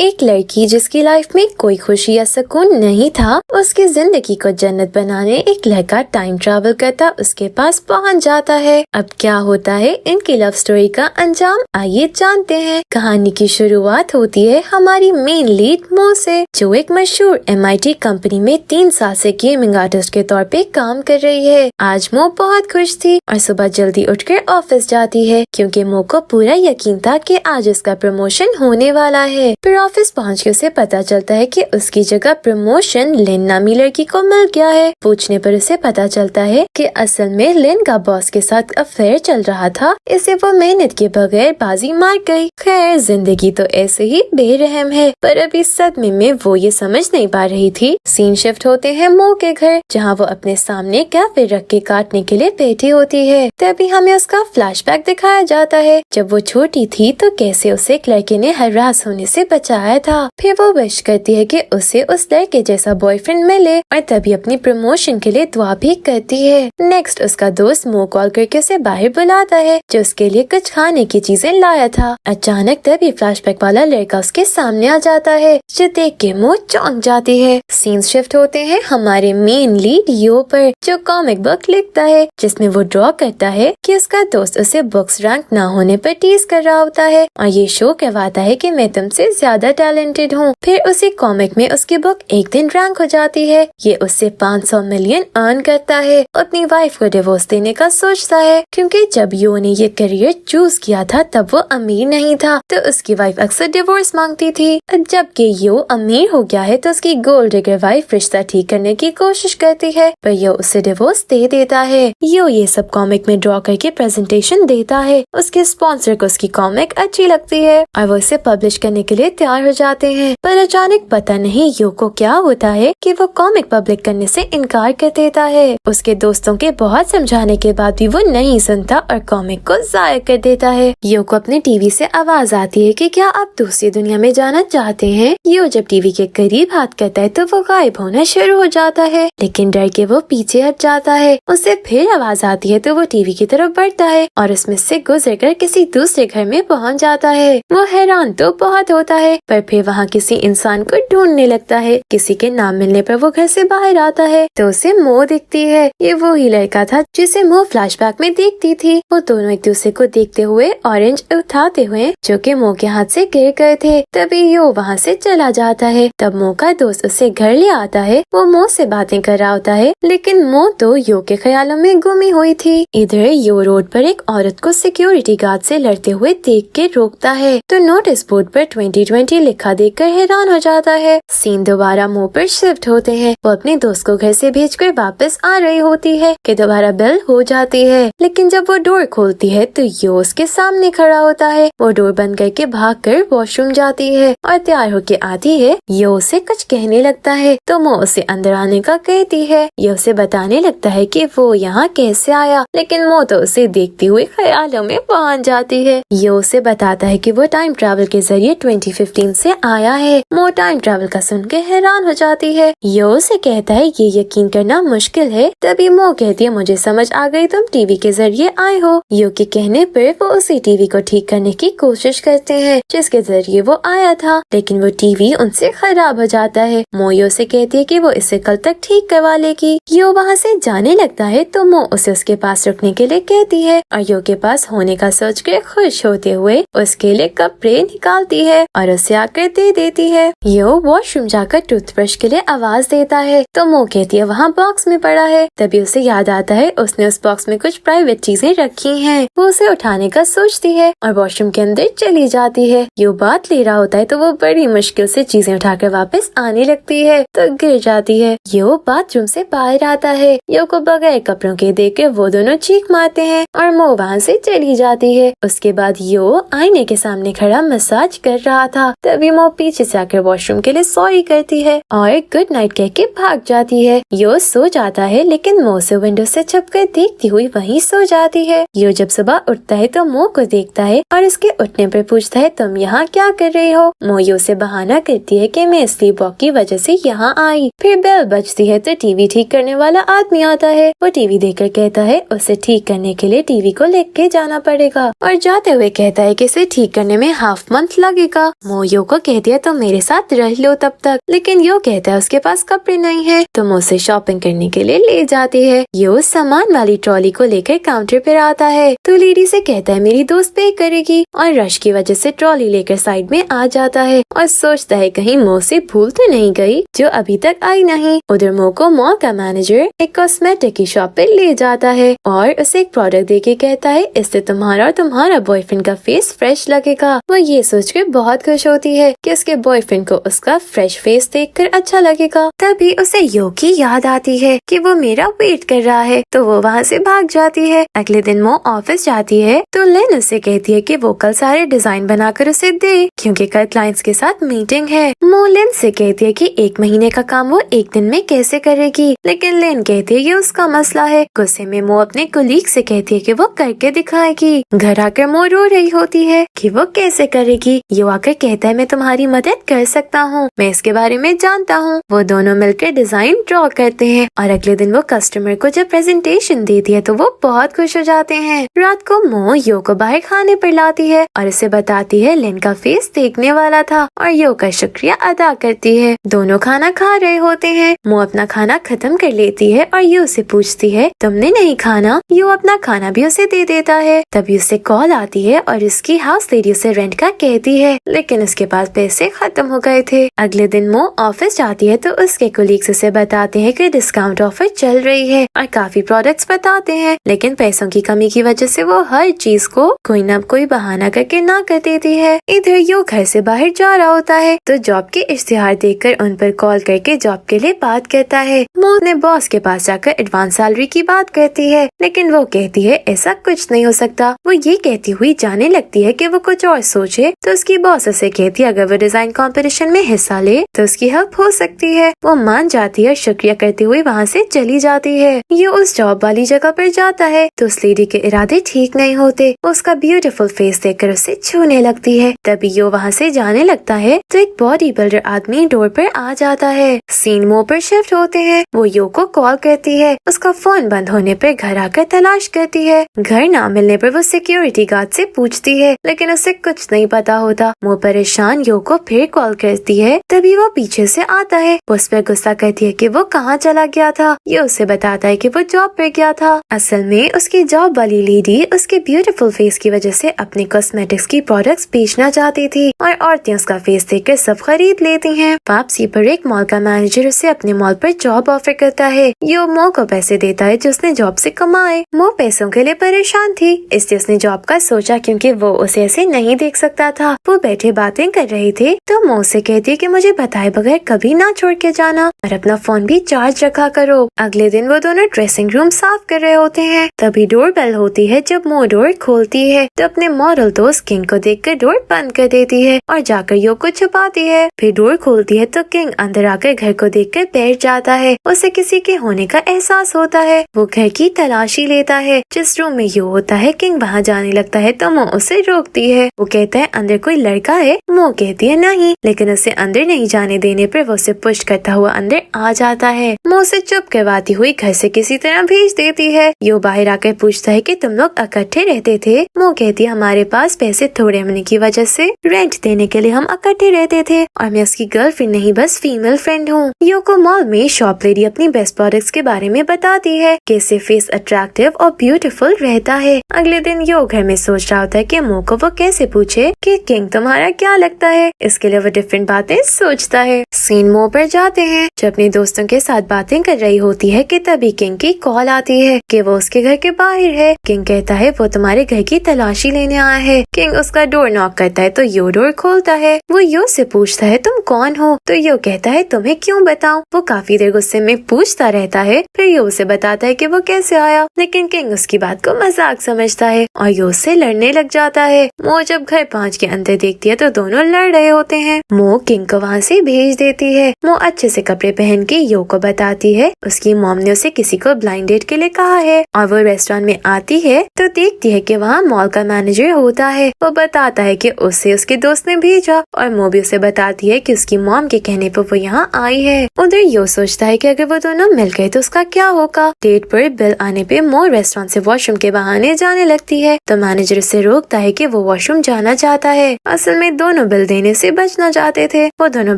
एक लड़की जिसकी लाइफ में कोई खुशी या सुकून नहीं था, उसकी जिंदगी को जन्नत बनाने एक लड़का टाइम ट्रैवल करता उसके पास पहुंच जाता है। अब क्या होता है इनकी लव स्टोरी का अंजाम, आइए जानते हैं। कहानी की शुरुआत होती है हमारी मेन लीड मो से, जो एक मशहूर MIT कंपनी में 3 साल से गेमिंग आर्टिस्ट के तौर पे काम कर रही है। आज मो बहुत खुश थी और सुबह जल्दी उठकर ऑफिस जाती है, क्योंकि मो को पूरा यकीन था कि आज उसका प्रमोशन होने वाला है। फिर ऑफिस पहुंच के उसे पता चलता है कि उसकी जगह प्रमोशन लिन नामी लड़की को मिल गया है। पूछने पर उसे पता चलता है कि असल में लिन का बॉस के साथ अफेयर चल रहा था, इसे वो मेहनत के बगैर बाजी मार गई। खैर, जिंदगी तो ऐसे ही बेरहम है, पर अभी सदमे में वो ये समझ नहीं पा रही थी। सीन शिफ्ट होते हैं मो के घर, जहाँ वो अपने सामने कैफे रख के काटने के लिए बैठी होती है। तभी हमें उसका फ्लैशबैक दिखाया जाता है। जब वो छोटी थी तो कैसे उसे एक लड़के ने हरास होने से बचाया था। फिर वो विश करती है कि उसे उस लड़के जैसा बॉयफ्रेंड मिले और तभी अपनी प्रमोशन के लिए दुआ भी करती है। नेक्स्ट उसका दोस्त मो कॉल करके उसे बाहर बुलाता है, जो उसके लिए कुछ खाने की चीजें लाया था। अचानक तभी फ्लैशबैक वाला लड़का उसके सामने आ जाता है, जो देख के मो चौंक जाती है। सीन शिफ्ट होते हैं हमारे मेन लीड यो पर, जो कॉमिक बुक लिखता है, जिसमें वो ड्रॉ करता है कि उसका दोस्त उसे बुक्स रैंक ना होने पर टीज कर रहा होता है और ये शो कहवाता है कि मैं तुमसे ज्यादा टैलेंटेड हूँ। फिर उसी कॉमिक में उसकी बुक एक दिन रैंक हो जाती है। ये उससे 500 मिलियन अर्न करता है। अपनी वाइफ को डिवोर्स देने का सोचता है, क्योंकि जब यो ने ये करियर चूज किया था तब वो अमीर नहीं था, तो उसकी वाइफ अक्सर डिवोर्स मांगती थी। जबकि यो अमीर हो गया है तो उसकी गोल्ड डिगर वाइफ रिश्ता ठीक करने की कोशिश करती है, पर यो उसे डिवोर्स दे देता है। यो ये सब कॉमिक में ड्रॉ करके प्रेजेंटेशन देता है। उसके स्पॉन्सर को उसकी कॉमिक अच्छी लगती है और वो इसे पब्लिश करने के लिए तैयार हो जाते हैं। पर अचानक पता नहीं यो को क्या होता है कि वो कॉमिक पब्लिक करने से इनकार कर देता है। उसके दोस्तों के बहुत समझाने के बाद भी वो नहीं सुनता और कॉमिक को जाया कर देता है। यो को अपने टीवी से आवाज आती है कि क्या आप दूसरी दुनिया में जाना चाहते हैं। यो जब टीवी के करीब हाथ करता है तो वो गायब होना शुरू हो जाता है, लेकिन डर के वो पीछे हट जाता है। उसे फिर आवाज आती है तो वो टीवी की तरफ बढ़ता है और उसमें से गुजरकर किसी दूसरे घर में पहुंच जाता है। वो हैरान तो बहुत होता है, पर फिर वहाँ किसी इंसान को ढूंढने लगता है। किसी के नाम मिलने पर वो घर से बाहर आता है तो उसे मो दिखती है। ये वो ही लड़का था जिसे मो फ्लैशबैक में देखती थी। वो दोनों एक दूसरे को देखते हुए ऑरेंज उठाते हुए, जो कि मो के हाथ से गिर गए थे। तभी यो वहाँ से चला जाता है। तब मो का दोस्त उसे घर ले आता है। वो मो से बातें कर रहा होता है, लेकिन मो तो यो के ख्यालों में गुमी हुई थी। इधर यो रोड पर एक औरत को सिक्योरिटी गार्ड से लड़ते हुए देख के रोकता है, तो नोटिस बोर्ड पर 2020 लिखा देखकर हैरान हो जाता है। सीन दोबारा मो पर शिफ्ट होते हैं। वो अपने दोस्त को घर से भेजकर वापस आ रही होती है कि दोबारा बेल हो जाती है, लेकिन जब वो डोर खोलती है तो यो उसके सामने खड़ा होता है। वो डोर बंद करके भागकर वॉशरूम जाती है और तैयार होके आती है। यो उसे कुछ कहने लगता है तो मो उसे अंदर आने का कहती है। यो उसे बताने लगता है कि वो यहाँ कैसे आया, लेकिन मो तो उसे देखती हुई ख्यालों में पहुंच जाती है। यो उसे बताता है कि वो टाइम ट्रैवल के जरिए 2015 से आया है। मो टाइम ट्रैवल का सुन के हैरान हो जाती है। यो उसे कहता है ये यकीन करना मुश्किल है। तभी मो कहती है मुझे समझ आ गई, तुम टीवी के जरिए आए हो। यो के कहने पर वो उसी टीवी को ठीक करने की कोशिश करते हैं जिसके जरिए वो आया था, लेकिन वो टीवी उनसे खराब हो जाता है। मो यो से कहती है कि वो इसे कल तक ठीक करवा लेगी। यो वहाँ से जाने लगता है तो मो उसे उसके पास रुकने के लिए कहती है और यो के पास होने का सोच के खुश होते हुए उसके लिए कपड़े निकालती है और उसे आकर दे देती है। यो वॉशरूम जाकर टूथब्रश के लिए आवाज देता है तो मो कहती है वहाँ बॉक्स में पड़ा है। तभी उसे याद आता है उसने उस बॉक्स में कुछ प्राइवेट चीजें रखी हैं। वो उसे उठाने का सोचती है और वॉशरूम के अंदर चली जाती है। यो बात ले रहा होता है तो वो बड़ी मुश्किल से चीजें उठाकर वापस आने लगती है तो गिर जाती है। यो बाथरूम से बाहर आता है। यो को बगैर कपड़ों के देख के वो दोनों चीख मारते हैं और मो वहाँ से चली जाती है। उसके बाद यो आईने के सामने खड़ा मसाज कर रहा था। तभी मो पीछे से आकर वॉशरूम के लिए सॉरी करती है और गुड नाइट कह के भाग जाती है। यो सो जाता है, लेकिन मो से विंडो से छुपकर देखती हुई वहीं सो जाती है। यो जब सुबह उठता है तो मो को देखता है और उसके उठने पर पूछता है तुम यहाँ क्या कर रही हो। मो यो से बहाना करती है कि मैं स्लीप वॉक की वजह से यहाँ आई। फिर बेल बजती है तो टीवी ठीक करने वाला आदमी आता है। वो टीवी देखकर कहता है उसे ठीक करने के लिए टीवी को लेके जाना पड़ेगा और जाते हुए कहता है कि इसे ठीक करने में हाफ मंथ लगेगा। मो को कहती है तुम मेरे साथ रह लो तब तक, लेकिन यो कहता है उसके पास कपड़े नहीं है। तुम उसे शॉपिंग करने के लिए ले जाती है। यो सामान वाली ट्रॉली को लेकर काउंटर पर आता है तो लेडी से कहता है मेरी दोस्त पे करेगी, और रश की वजह से ट्रॉली लेकर साइड में आ जाता है और सोचता है कहीं मो से भूल तो नहीं गई जो अभी तक आई नहीं। उधर मो को मॉल का मैनेजर एक कॉस्मेटिक की शॉप पे ले जाता है और उसे एक प्रोडक्ट देके कहता है इससे तुम्हारा और तुम्हारा बॉयफ्रेंड का फेस फ्रेश लगेगा। वो ये सोचकर बहुत खुश होती है कि उसके बॉयफ्रेंड को उसका फ्रेश फेस देखकर अच्छा लगेगा। तभी उसे यो की याद आती है कि वो मेरा वेट कर रहा है, तो वो वहाँ से भाग जाती है। अगले दिन मो ऑफिस जाती है तो लिन उसे कहती है कि वो कल सारे डिजाइन बनाकर उसे दे क्योंकि कल क्लाइंट्स के साथ मीटिंग है। मो लिन से कहती है कि 1 महीने का काम वो 1 दिन में कैसे करेगी, लेकिन लिन कहती है ये उसका मसला है। गुस्से में मो अपने कुलीग से कहती है कि वो करके दिखाएगी। घर आकर मो रो रही होती है कि वो कैसे करेगी। यो आकर कहता है मैं तुम्हारी मदद कर सकता हूँ, मैं इसके बारे में जानता हूँ। वो दोनों मिलकर डिजाइन ड्रॉ करते हैं और अगले दिन वो कस्टमर को जब प्रेजेंटेशन देती है तो वो बहुत खुश हो जाते हैं। रात को मो यो को बाहर खाने पर लाती है और उसे बताती है लिन का फेस देखने वाला था और यो का शुक्रिया अदा करती है। दोनों खाना खा रहे होते हैं। मो अपना खाना खत्म कर लेती है और यो से पूछती है तुमने नहीं खाना। यो अपना खाना भी उसे दे देता है। तभी उसे कॉल आती है और इसकी हाउस लेडी उसे रेंट का कहती है, लेकिन उसके पास पैसे खत्म हो गए थे। अगले दिन मो ऑफिस जाती है तो उसके कोलीग्स उसे बताते हैं कि डिस्काउंट ऑफर चल रही है और काफी प्रोडक्ट्स बताते हैं, लेकिन पैसों की कमी की वजह से वो हर चीज को कोई न कोई बहाना करके ना कर देती है। इधर यो घर से बाहर जा रहा होता है तो जॉब के इश्तिहार देखकर उन पर कॉल करके जॉब के लिए बात करता है। मो अपने बॉस के पास जाकर एडवांस सैलरी की बात करती है, लेकिन वो कहती है ऐसा कुछ नहीं हो सकता। वो ये कहती हुई जाने लगती है कि वो कुछ और सोचे तो उसकी बॉस उसे कहती है अगर वो डिजाइन कंपटीशन में हिस्सा ले तो उसकी हेल्प हो सकती है। वो मान जाती है और शुक्रिया करती हुई वहाँ से चली जाती है। ये उस जॉब वाली जगह पर जाता है तो उस लेडी के इरादे ठीक नहीं होते। वो उसका ब्यूटीफुल फेस देखकर उसे छूने लगती है। तभी यो वहाँ से जाने लगता है तो एक बॉडी बिल्डर आदमी डोर पर आ जाता है। सीन मो पर शिफ्ट होते हैं। वो यो को कॉल करती है। उसका फोन बंद होने पर घर आकर तलाश करती है। घर ना मिलने पर वो सिक्योरिटी गार्ड से पूछती है, लेकिन उसे कुछ नहीं पता होता। मो परेशान यो को फिर कॉल करती है। तभी वो पीछे से आता है। वो उस पर गुस्सा करती है कि वो कहाँ चला गया था। ये उसे बताता है कि वो जॉब पे गया था। असल में उसकी जॉब वाली लेडी उसके ब्यूटीफुल फेस की वजह से अपने कॉस्मेटिक्स की प्रोडक्ट्स बेचना चाहती थी और औरतें उसका फेस देखकर सब खरीद लेती हैं। वापसी पर एक मॉल का मैनेजर उसे अपने मॉल पर जॉब ऑफर करता है। यो मो को पैसे देता है जो उसने जॉब से कमाए। मो पैसों के लिए परेशान थी, इसलिए उसने जॉब का सोचा क्योंकि वो उसे ऐसे नहीं देख सकता था। वो बैठे बातें कर रहे थे तो मो से कहती है कि मुझे बताए बगैर कभी ना छोड़ के जाना और अपना फोन भी चार्ज रखा करो। अगले दिन वो दोनों ड्रेसिंग रूम साफ कर रहे होते हैं। तभी डोर बेल होती है। जब मो डोर खोलती है तो अपने मॉडल दोस्त किंग को देखकर डोर बंद कर देती है और जाकर यो को छुपाती है। फिर डोर खोलती है तो किंग अंदर आकर घर को देखकर बैठ जाता है। उसे किसी के होने का एहसास होता है। वो घर की तलाशी लेता है। जिस रूम में यो होता है किंग वहाँ जाने लगता है तो मो उसे रोकती है। वो कहता है अंदर कोई लड़का है। मो कहती है नहीं, लेकिन उसे अंदर नहीं जाने देने पर वो उसे पुश करता हुआ अंदर आ जाता है। मो उसे चुप करवाती हुई घर से किसी तरह भेज देती है। यो बाहर आकर पूछता है कि तुम लोग इकट्ठे रहते थे। मो कहती है हमारे पास पैसे थोड़े होने की वजह से रेंट देने के लिए हम इकट्ठे रहते थे और मैं उसकी गर्लफ्रेंड नहीं बस फीमेल फ्रेंड हूँ। यो को मॉल में शॉप लेडी अपनी बेस्ट प्रोडक्ट्स के बारे में बताती है कि इससे फेस अट्रैक्टिव और ब्यूटीफुल रहता है। अगले दिन यो घर में सोच रहा होता है कि मो को वो कैसे पूछे कि किंग तुम्हारा क्या लगता है। इसके लिए वो डिफरेंट बातें सोचता है। सीन मो पर जाते हैं जो अपने दोस्तों के साथ बातें कर रही होती है कि तभी किंग की कॉल आती है कि वो उसके घर के बाहर है। किंग कहता है वो तुम्हारे घर की तलाशी लेने आया है। किंग उसका डोर नॉक करता है तो यो डोर खोलता है। वो यो से पूछता है तुम कौन हो, तो यो कहता है तुम्हें क्यों बताऊं। वो काफी देर गुस्से में पूछता रहता है। फिर यो उसे बताता है कि वो कैसे आया, लेकिन किंग उसकी बात को मजाक समझता है और यो से लड़ने लग जाता है। मो जब घर पहुँच के अंदर देखती है तो दोनों लड़ रहे होते हैं। मो किंग को वहाँ से भेज देती है। मो अच्छे से कपड़े पहन के यो को बताती है उसकी मॉम ने उसे किसी को ब्लाइंड डेट के लिए कहा है और वो रेस्टोरेंट में आती है तो देखती है कि वहाँ मॉल का मैनेजर होता है। वो बताता है कि उसे उसके दोस्त ने भेजा और मो भी उसे बताती है कि उसकी मॉम के कहने पर वो यहाँ आई है। उधर यो सोचता है कि अगर वो दोनों मिल गए तो उसका क्या होगा। डेट पर बिल आने पे मो रेस्टोरेंट से वॉशरूम के बहाने जाने लगती है तो मैनेजर उसे रोकता है कि वो वॉशरूम जाना चाहता है। असल में दोनों बिल देने से बचना चाहते थे। वो दोनों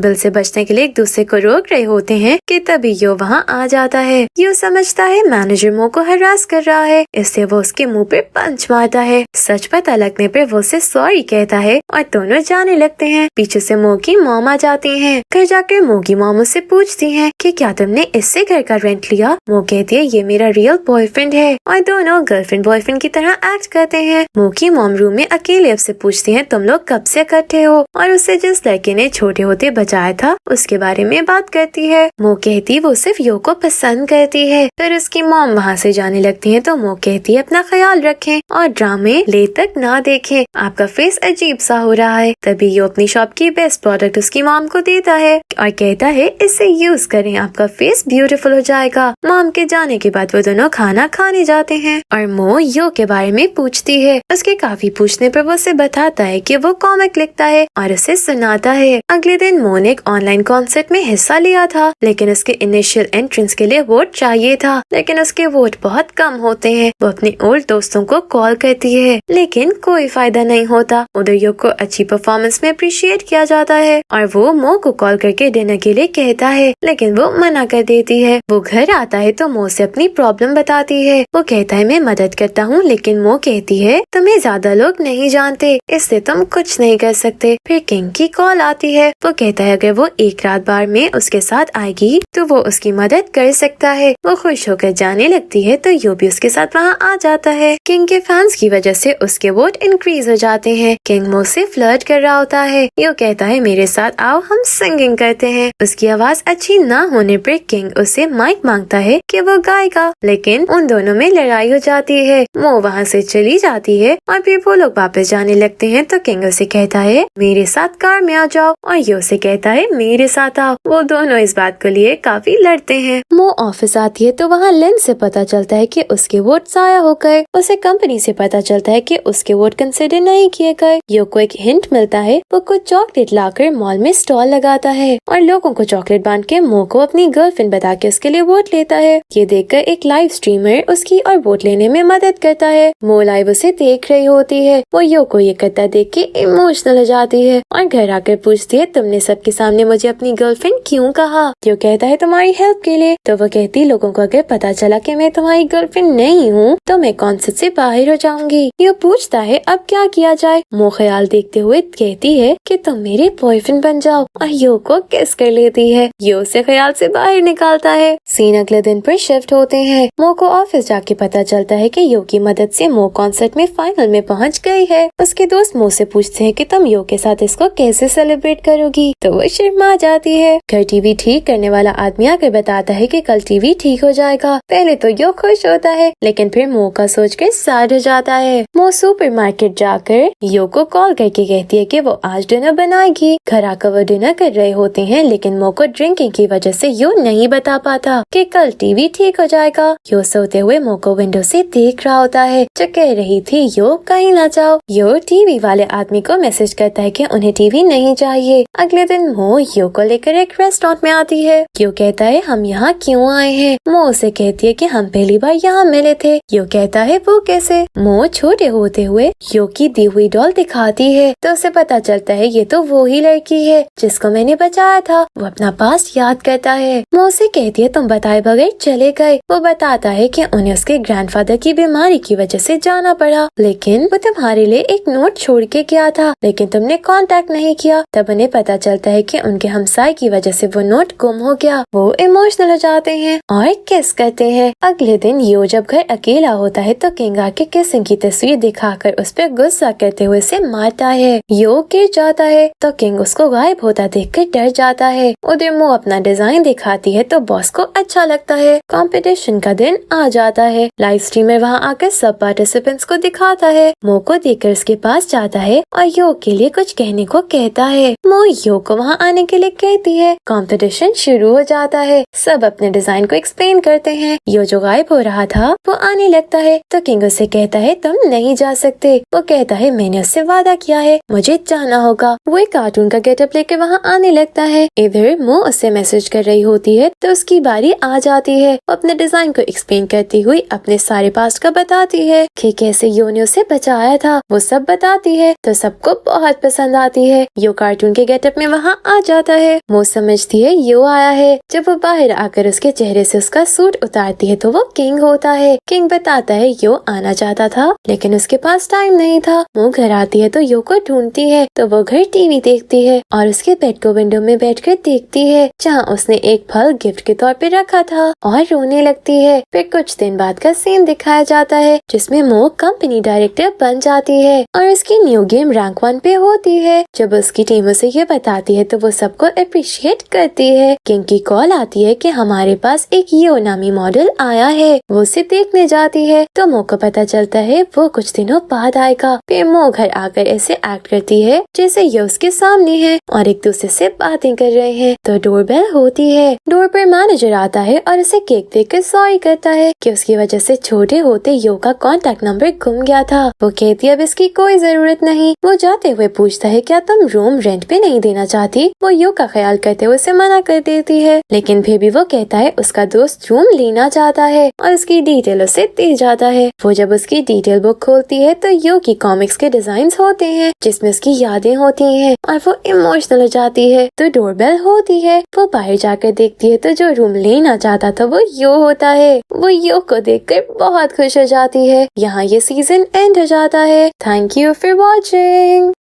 बिल से बचने के लिए एक दूसरे को रोक रहे होते हैं कि तभी यो वहाँ आ जाता है। यो समझता है मैनेजर मो को हरास कर रहा है, इससे वो उसके मुंह पे पंच मारता है। सच पता लगने पे वो उसे सॉरी कहता है और दोनों जाने लगते हैं। पीछे से मो की मॉम आ जाती हैं। घर जाकर मो की मॉम उससे पूछती हैं कि क्या तुमने इससे घर का रेंट लिया। मो कहती है ये मेरा रियल बॉयफ्रेंड है और दोनों गर्लफ्रेंड बॉयफ्रेंड की तरह एक्ट करते हैं। मो की मॉम रूम में अकेले अब से पूछती हैं तुम लोग कब से इकट्ठे हो और उससे जिस लड़के ने छोटे होते बचाया था उसके बारे में बात करती है। मो कहती वो सिर्फ यो को पसंद करती है। फिर उसकी मॉम वहाँ से जाने लगती है तो मो कहती है अपना ख्याल रखें और ड्रामे ले तक ना देखें, आपका फेस अजीब सा हो रहा है। तभी यो अपनी शॉप की बेस्ट प्रोडक्ट उसकी मॉम को देता है और कहता है इसे यूज करें, आपका फेस ब्यूटीफुल हो जाएगा। मॉम के जाने के बाद वो दोनों खाना खाने जाते हैं और मो यो के बारे में पूछती है। उसके काफी पूछने पर वो उसे बताता है कि वो कॉमिक लिखता है और उसे सुनाता है। अगले दिन मो ने एक ऑनलाइन कॉन्सर्ट में हिस्सा लिया था, लेकिन उसके इनिशियल एंट्रेंस के लिए वोट चाहिए था, लेकिन उसके वोट बहुत कम होते हैं। वो अपने ओल्ड दोस्तों को कॉल करती है, लेकिन कोई फायदा नहीं होता। उधर यो को अच्छी परफॉर्मेंस में अप्रिशिएट किया जाता है और वो मो को कॉल करके डिनर के लिए कहता है, लेकिन वो मना कर देती है। वो घर आता है तो मो से अपनी प्रॉब्लम बताती है। वो कहता है मैं मदद करता हूँ, लेकिन मो कहती है तुम्हें ज्यादा लोग नहीं जानते, इससे तुम कुछ नहीं कर सकते। फिर किंग की कॉल आती है। वो कहता है अगर वो एक रात बार में उसके साथ आएगी तो वो उसकी मदद कर सकता है। वो खुश होकर जाने लगती है तो यो भी उसके साथ वहाँ आ जाता है। किंग के फैंस की वजह से उसके वोट इंक्रीज हो जाते हैं। किंग मो से फ्लर्ट कर रहा होता है। यो कहता है मेरे साथ आओ हम सिंगिंग करते हैं। उसकी आवाज अच्छी ना होने पर किंग उसे माइक मांगता है कि वो गाएगा, लेकिन उन दोनों में लड़ाई हो जाती है। मो वहाँ से चली जाती है और फिर वो लोग वापस जाने लगते हैं तो किंग उसे कहता है मेरे साथ कार में आ जाओ और यो से कहता है मेरे साथ आओ। वो दोनों इस बात को लिए काफी लड़ते हैं। मो ऑफिस आती है तो वहाँ लिन से पता चलता है कि उसके वोट जाया हो गए। उसे कंपनी से पता चलता है कि उसके वोट कंसिडर नहीं किए गए। यो को एक हिंट मिलता है। वो कुछ चॉकलेट लाकर मॉल में स्टॉल लगाता है और लोगों को चॉकलेट बांट के मो को अपनी गर्लफ्रेंड बता के उसके लिए वोट लेता है। ये देखकर एक लाइव स्ट्रीमर उसकी और वोट लेने में मदद करता है। मो लाइव उसे देख रही होती है। वो यो को ये करता देख के इमोशनल हो जाती है और घर आकर पूछती है तुमने सबके सामने मुझे अपनी गर्लफ्रेंड क्यों कहा। यो कहता है तुम्हारी हेल्प के लिए। तो वो कहती लोगों को अगर पता चला कि मैं तुम्हारी गर्लफ्रेंड नहीं हूँ तो मैं कॉन्सर्ट से बाहर हो जाऊंगी। यो पूछता है अब क्या किया जाए। मो ख्याल देखते हुए कहती है कि तुम मेरे बॉयफ्रेंड बन जाओ और यो को किस कर लेती है। यो उसे ख्याल से बाहर निकालता है। सीन अगले दिन पर शिफ्ट होते हैं। मो को ऑफिस जाके पता चलता है कि यो की मदद से मो कॉन्सर्ट में फाइनल में पहुंच गई है। उसके दोस्त मो से पूछते हैं कि तुम यो के साथ इसको कैसे सेलिब्रेट करोगी, तो वो शर्मा जाती है। घर टीवी ठीक करने वाला आदमी आकर बताता है कि कल टीवी ठीक हो जाएगा। पहले तो यो खुश होता है, लेकिन फिर मो का सोचकर सैड हो जाता है। मो सुपरमार्केट जाकर यो को कॉल करके कहती है कि वो आज डिनर बनाएगी। घर आकर वो डिनर कर रहे होते हैं, लेकिन मो को ड्रिंकिंग की वजह से यो नहीं बता पाता कि कल टीवी ठीक हो जाएगा। यो सोते हुए मो को विंडो से देख रहा होता है जो कह रही थी यो कहीं ना जाओ। यो टीवी वाले आदमी को मैसेज करता है कि उन्हें टीवी नहीं चाहिए। अगले दिन मो यो को लेकर एक रेस्टोरेंट में आती है। यो कहता है हम यहाँ क्यों आए हैं। मो उसे कहती है कि हम पहली बार यहाँ मिले थे। यो कहता है वो कैसे। मो छोटे होते हुए यो की दी हुई डॉल दिखाती है तो उसे पता चलता है ये तो वो ही लड़की है जिसको मैंने बचाया था। वो अपना पास्ट याद करता है। मो उसे कहती है तुम बताए बगैर चले गए। वो बताता है कि उन्हें उसके ग्रैंडफादर की बीमारी की वजह से जाना पड़ा, लेकिन वो तुम्हारे लिए एक नोट छोड़ के गया था, लेकिन तुमने कांटेक्ट नहीं किया। तब उन्हें पता चलता है कि उनके हमसाय की वजह से वो नोट गुम हो गया। वो इमोशनल हो जाते हैं और किस करते हैं। अगले दिन यो जब घर अकेला होता है तो किंग आके किसिंग की तस्वीर दिखाकर उस पर गुस्सा करते हुए उसे मारता है। यो गिर जाता है तो किंग उसको गायब होता देखकर डर जाता है। उधर मो अपना डिजाइन दिखाती है तो बॉस को अच्छा लगता है। कंपटीशन का दिन आ जाता है। लाइव स्ट्रीमर वहाँ आकर सब पार्टिसिपेंट्स को दिखाता है। मो को देखकर उसके पास जाता है और यो के लिए कुछ कहने को कहता है। मो यो को वहाँ आने के लिए कहती है। कंपटीशन शुरू हो जाता है। सब अपने डिजाइन को एक्सप्लेन करते हैं। यो जो गायब हो रहा था वो आने लगता है तो किंग उसे कहता है तुम नहीं जा सकते। वो कहता है मैंने उससे वादा किया है, मुझे जाना होगा। वो एक कार्टून का गेटअप लेकर वहाँ आने लगता है। इधर मो उससे मैसेज कर रही होती है तो उसकी बारी आ जाती है। वो अपने डिजाइन को एक्सप्लेन करती हुई अपने सारे पास्ट का बताती है कि कैसे यो ने उसे बचाया था। वो सब बताती है तो सबको बहुत पसंद आती है। यो कार्टून के गेटअप में वहाँ आ जाता है। मो समझती है यो आया है। जब वो बाहर आकर उसके चेहरे से उसका सूट उतारती है तो वो किंग होता है। किंग बताता है यो आना चाहता था लेकिन उसके पास टाइम नहीं था। मो घर आती है तो यो को ढूंढती है तो वो घर टीवी देखती है और उसके बेड को विंडो में बैठकर देखती है जहाँ उसने एक फल गिफ्ट के तौर पे रखा था और रोने लगती है। फिर कुछ दिन बाद का सीन दिखाया जाता है जिसमें मो कंपनी डायरेक्टर बन जाती है और उसकी न्यू गेम रैंक 1 पे होती है। जब उसकी टीम उसे ये बताती है तो वो सबको अप्रिशिएट करती है। किंग की कॉल आती है कि हमारे पास एक यो नामी मॉडल आया है। वो उसे देखने जाती है तो मो को पता चलता है वो कुछ दिनों बाद आएगा। फिर मो घर आकर ऐसे एक्ट करती है जैसे ये उसके सामने है और एक दूसरे से बातें कर रहे हैं। तो डोरबेल होती है। डोर पर मैनेजर आता है और उसे केक देकर सॉरी करता है कि उसकी वजह से छोटे होते यो का कॉन्टेक्ट नंबर गुम गया था। वो कहती है अब इसकी कोई जरूरत नहीं। वो जाते हुए पूछता है क्या तुम रूम रेंट पे नहीं देना चाहती। वो यो का ख्याल करते हुए उसे मना कर देती है लेकिन फिर भी वो कहता है उसका दोस्त रूम लेना चाहता है और उसकी डिटेल उसे दे जाता है। वो जब उसकी डिटेल बुक खोलती है तो यो की कॉमिक्स के डिजाइन होते हैं जिसमें उसकी यादें होती हैं और वो इमोशनल हो जाती है। तो डोरबेल होती है। वो बाहर जाकर देखती है तो जो रूम लेना चाहता था वो यो होता है। वो यो को देखकर बहुत खुश हो जाती है। यहाँ ये सीजन एंड हो जाता है। Thank you for watching.